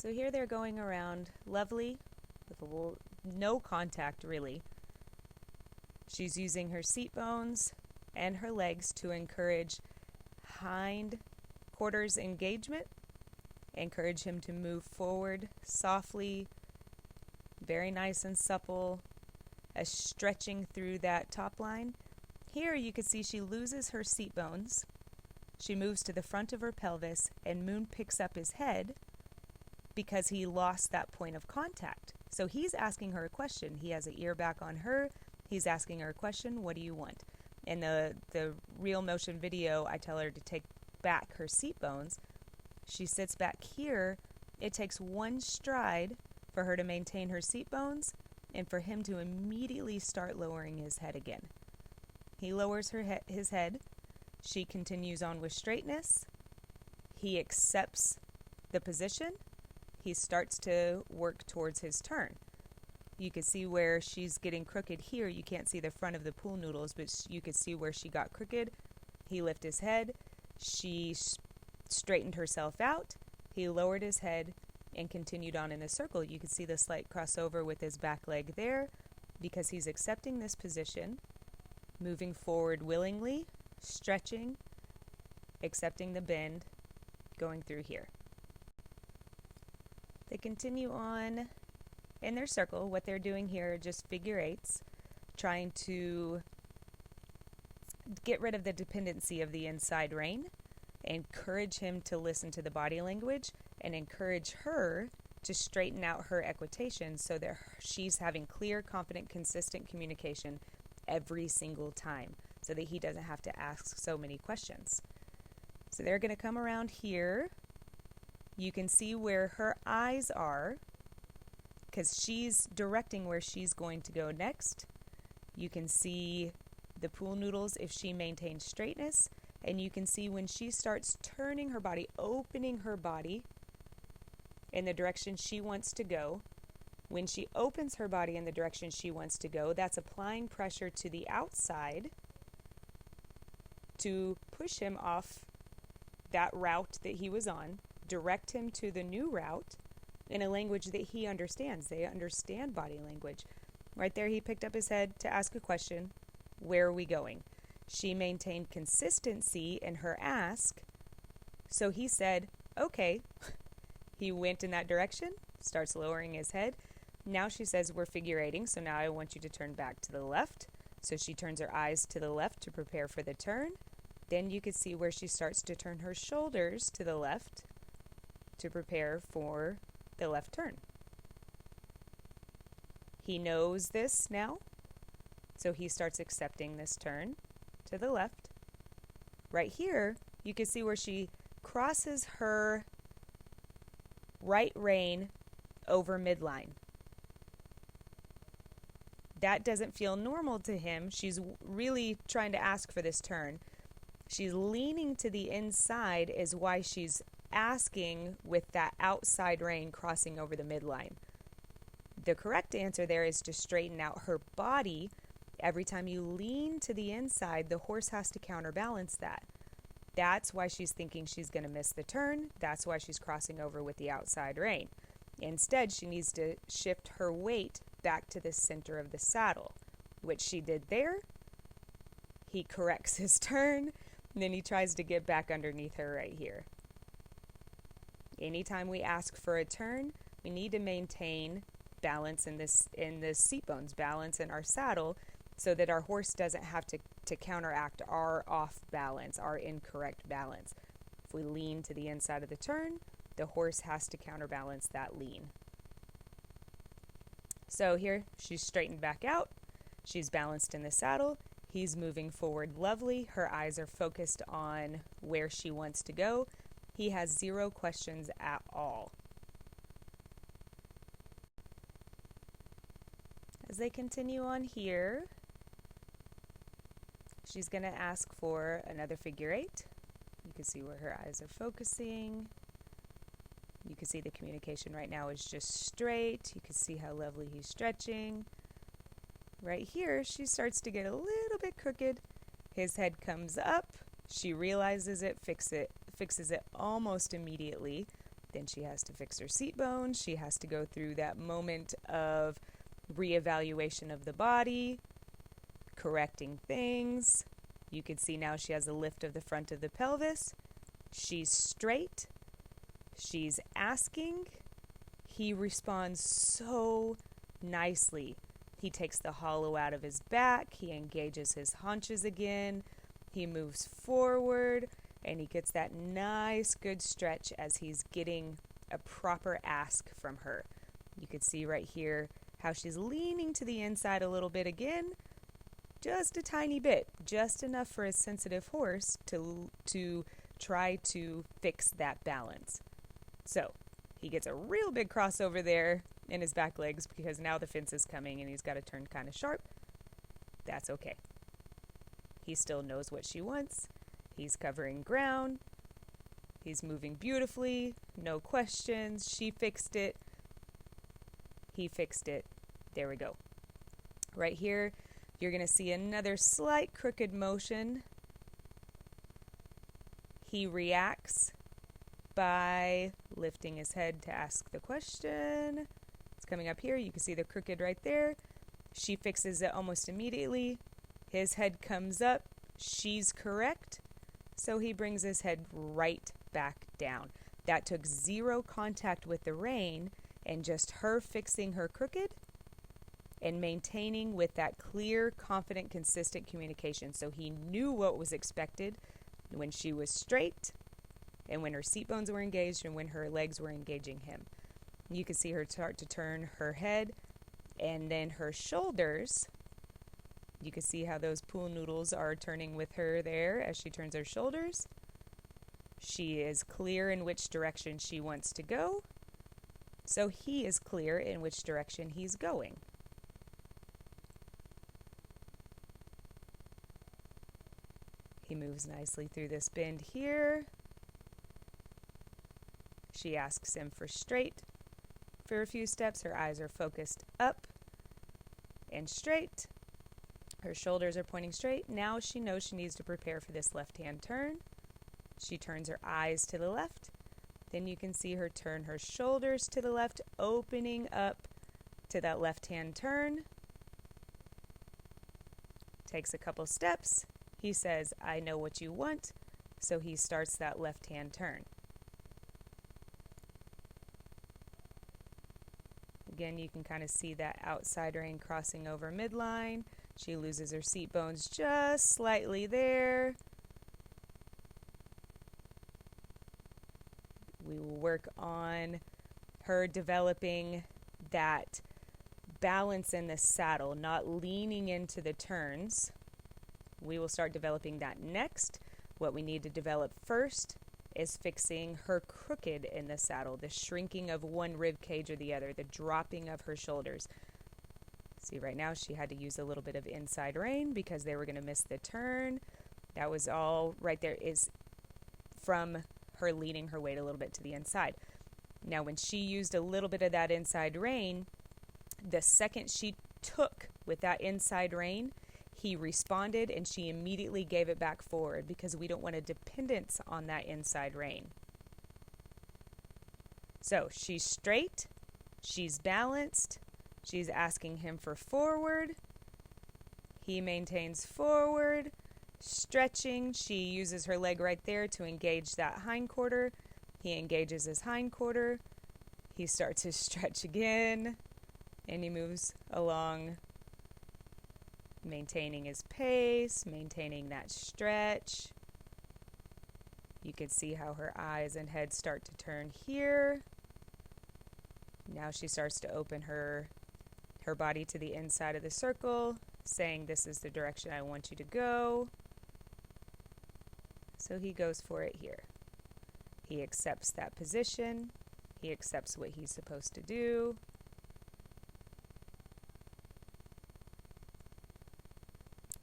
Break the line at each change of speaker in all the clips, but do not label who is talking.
So here they're going around lovely with no contact really. She's using her seat bones and her legs to encourage hind quarters engagement, encourage him to move forward softly, very nice and supple, as stretching through that top line. Here you can see she loses her seat bones. She moves to the front of her pelvis, and Moon picks up his head because he lost that point of contact. So he's asking her a question. He has an ear back on her. He's asking her a question, what do you want? In the real motion video, I tell her to take back her seat bones. She sits back here. It takes one stride for her to maintain her seat bones and for him to immediately start lowering his head again. He lowers his head. She continues on with straightness. He accepts the position. He starts to work towards his turn. You can see where she's getting crooked here. You can't see the front of the pool noodles, but you can see where she got crooked. He lifted his head. She straightened herself out. He lowered his head and continued on in a circle. You can see the slight crossover with his back leg there because he's accepting this position, moving forward willingly, stretching, accepting the bend, going through here. They continue on in their circle. What they're doing here are just figure eights, trying to get rid of the dependency of the inside rein, encourage him to listen to the body language, and encourage her to straighten out her equitation so that she's having clear, confident, consistent communication every single time so that he doesn't have to ask so many questions. So they're going to come around here. You can see where her eyes are because she's directing where she's going to go next. You can see the pool noodles if she maintains straightness, and you can see when she starts turning her body, opening her body in the direction she wants to go. When she opens her body in the direction she wants to go, that's applying pressure to the outside to push him off that route that he was on, direct him to the new route in a language that he understands. They understand body language. Right there, he picked up his head to ask a question. Where are we going? She maintained consistency in her ask, so he said, okay. He went in that direction, starts lowering his head. Now she says, we're figure eighting, so now I want you to turn back to the left. So she turns her eyes to the left to prepare for the turn. Then you can see where she starts to turn her shoulders to the left to prepare for the left turn. He knows this now, so he starts accepting this turn to the left. Right here, you can see where she crosses her right rein over midline. That doesn't feel normal to him. She's really trying to ask for this turn. She's leaning to the inside is why she's asking with that outside rein crossing over the midline. The correct answer there is to straighten out her body. Every time you lean to the inside, the horse has to counterbalance that. That's why she's thinking she's going to miss the turn. That's why she's crossing over with the outside rein. Instead, she needs to shift her weight back to the center of the saddle, which she did there. He corrects his turn, and then he tries to get back underneath her right here. Anytime we ask for a turn, we need to maintain balance in the seat bones, balance in our saddle, so that our horse doesn't have to counteract our off balance, our incorrect balance. If we lean to the inside of the turn, the horse has to counterbalance that lean. So here, she's straightened back out. She's balanced in the saddle. He's moving forward lovely. Her eyes are focused on where she wants to go. He has zero questions at all. As they continue on here, she's going to ask for another figure eight. You can see where her eyes are focusing. You can see the communication right now is just straight. You can see how lovely he's stretching. Right here, she starts to get a little bit crooked. His head comes up. She realizes it, fixes it almost immediately. Then she has to fix her seat bones. She has to go through that moment of reevaluation of the body, correcting things. You can see now she has a lift of the front of the pelvis. She's straight. She's asking. He responds so nicely. He takes the hollow out of his back. He engages his haunches again. He moves forward, and he gets that nice, good stretch as he's getting a proper ask from her. You can see right here how she's leaning to the inside a little bit again, just a tiny bit, just enough for a sensitive horse to try to fix that balance. So he gets a real big crossover there in his back legs because now the fence is coming and he's got to turn kind of sharp. That's okay. He still knows what she wants. He's covering ground. He's moving beautifully. No questions. She fixed it. He fixed it. There we go. Right here, you're going to see another slight crooked motion. He reacts by lifting his head to ask the question. It's coming up here. You can see the crooked right there. She fixes it almost immediately. His head comes up. She's correct. So he brings his head right back down. That took zero contact with the rein and just her fixing her crooked and maintaining with that clear, confident, consistent communication. So he knew what was expected when she was straight and when her seat bones were engaged and when her legs were engaging him. You can see her start to turn her head and then her shoulders. You can see how those pool noodles are turning with her there as she turns her shoulders. She is clear in which direction she wants to go. So he is clear in which direction he's going. He moves nicely through this bend here. She asks him for straight for a few steps. Her eyes are focused up and straight. Her shoulders are pointing straight. Now she knows she needs to prepare for this left-hand turn. She turns her eyes to the left. Then you can see her turn her shoulders to the left, opening up to that left-hand turn. Takes a couple steps. He says, I know what you want. So he starts that left-hand turn. Again, you can kind of see that outside rein crossing over midline. She loses her seat bones just slightly there. We will work on her developing that balance in the saddle, not leaning into the turns. We will start developing that next. What we need to develop first is fixing her crooked in the saddle, the shrinking of one rib cage or the other, the dropping of her shoulders. See, right now she had to use a little bit of inside rein because they were going to miss the turn. That was all right there is from her leaning her weight a little bit to the inside. Now, when she used a little bit of that inside rein, the second she took with that inside rein, he responded and she immediately gave it back forward because we don't want a dependence on that inside rein. So she's straight, she's balanced, she's asking him for forward. He maintains forward, stretching. She uses her leg right there to engage that hindquarter. He engages his hindquarter. He starts his stretch again, and he moves along, maintaining his pace, maintaining that stretch. You can see how her eyes and head start to turn here. Now she starts to open her body to the inside of the circle, saying, this is the direction I want you to go. So he goes for it here. He accepts that position. He accepts what he's supposed to do.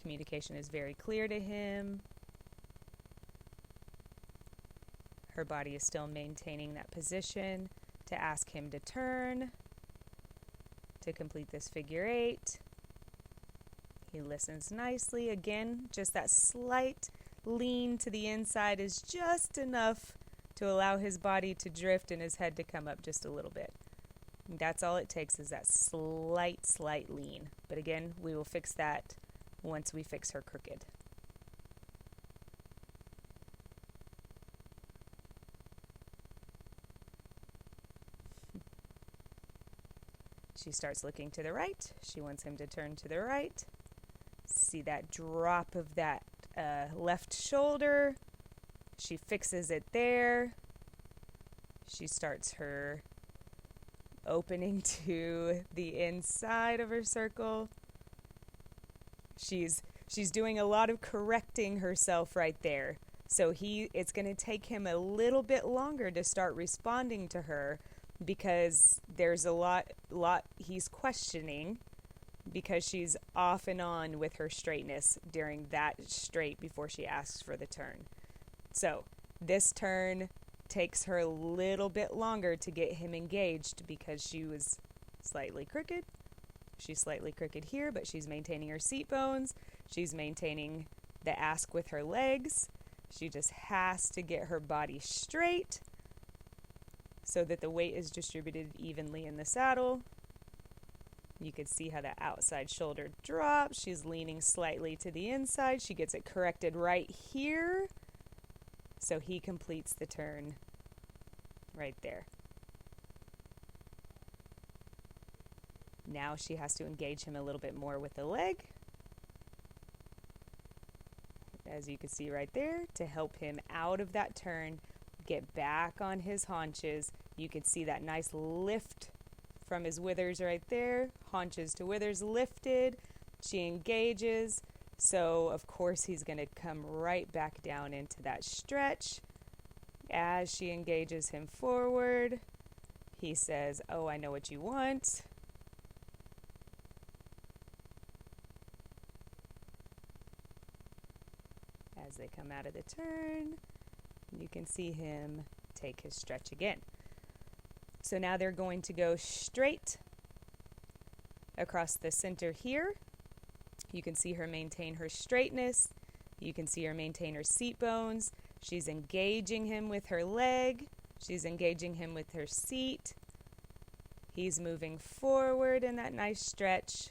Communication is very clear to him. Her body is still maintaining that position to ask him to turn, to complete this figure 8. He listens nicely. Again, just that slight lean to the inside is just enough to allow his body to drift and his head to come up just a little bit. And that's all it takes, is that slight lean. But again, we will fix that once we fix her crooked. She starts looking to the right. She wants him to turn to the right. See that drop of that left shoulder. She fixes it there. She starts her opening to the inside of her circle. She's doing a lot of correcting herself right there. So it's going to take him a little bit longer to start responding to her, because there's a lot he's questioning, because she's off and on with her straightness during that straight before she asks for the turn. So this turn takes her a little bit longer to get him engaged, because she was slightly crooked. She's slightly crooked here, but she's maintaining her seat bones. She's maintaining the ask with her legs. She just has to get her body straight so that the weight is distributed evenly in the saddle. You can see how the outside shoulder drops. She's leaning slightly to the inside. She gets it corrected right here. So he completes the turn right there. Now she has to engage him a little bit more with the leg, as you can see right there, to help him out of that turn, get back on his haunches. You can see that nice lift from his withers right there, haunches to withers lifted. She engages, so of course he's going to come right back down into that stretch. As she engages him forward, he says, "Oh, I know what you want." As they come out of the turn, you can see him take his stretch again. So now they're going to go straight across the center here. You can see her maintain her straightness. You can see her maintain her seat bones. She's engaging him with her leg. She's engaging him with her seat. He's moving forward in that nice stretch.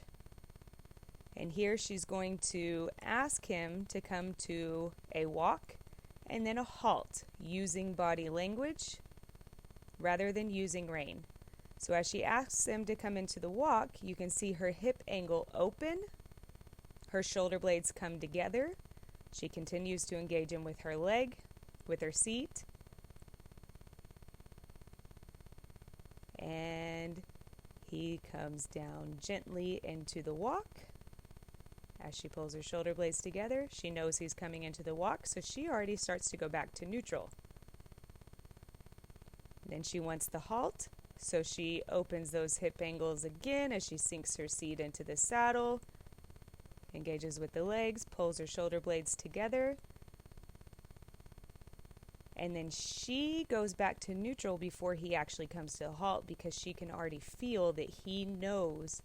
And here she's going to ask him to come to a walk and then a halt, using body language rather than using rein. So as she asks him to come into the walk, you can see her hip angle open. Her shoulder blades come together. She continues to engage him with her leg, with her seat. And he comes down gently into the walk. As she pulls her shoulder blades together, she knows he's coming into the walk, so she already starts to go back to neutral. Then she wants the halt, so she opens those hip angles again as she sinks her seat into the saddle, engages with the legs, pulls her shoulder blades together, and then she goes back to neutral before he actually comes to a halt, because she can already feel that he knows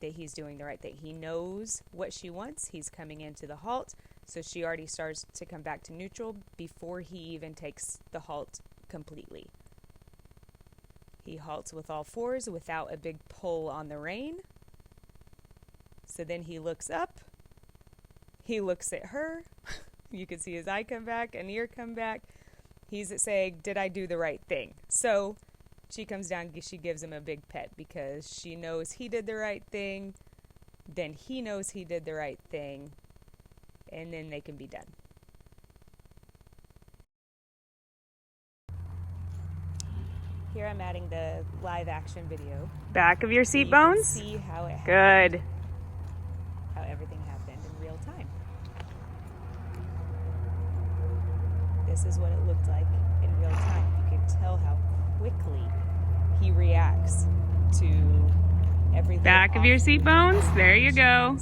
that he's doing the right thing. He knows what she wants. He's coming into the halt, so she already starts to come back to neutral before he even takes the halt completely. He halts with all fours without a big pull on the rein. So then he looks up. He looks at her. You can see his eye come back, an ear come back. He's saying, "Did I do the right thing?" So she comes down, she gives him a big pet, because she knows he did the right thing, then he knows he did the right thing, and then they can be done. Here I'm adding the live action video.
Back of your
So
seat
you can
bones?
see how it
Good.
happened, how everything happened in real time. This is what it looked like in real time. You can tell how quickly he reacts to every
Back of your seat bones? There you go.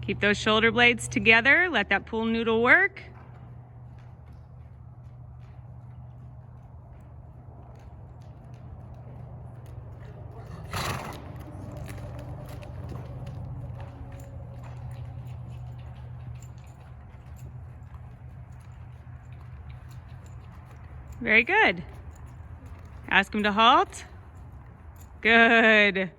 Keep those shoulder blades together. Let that pool noodle work. Very good. Ask him to halt. Good.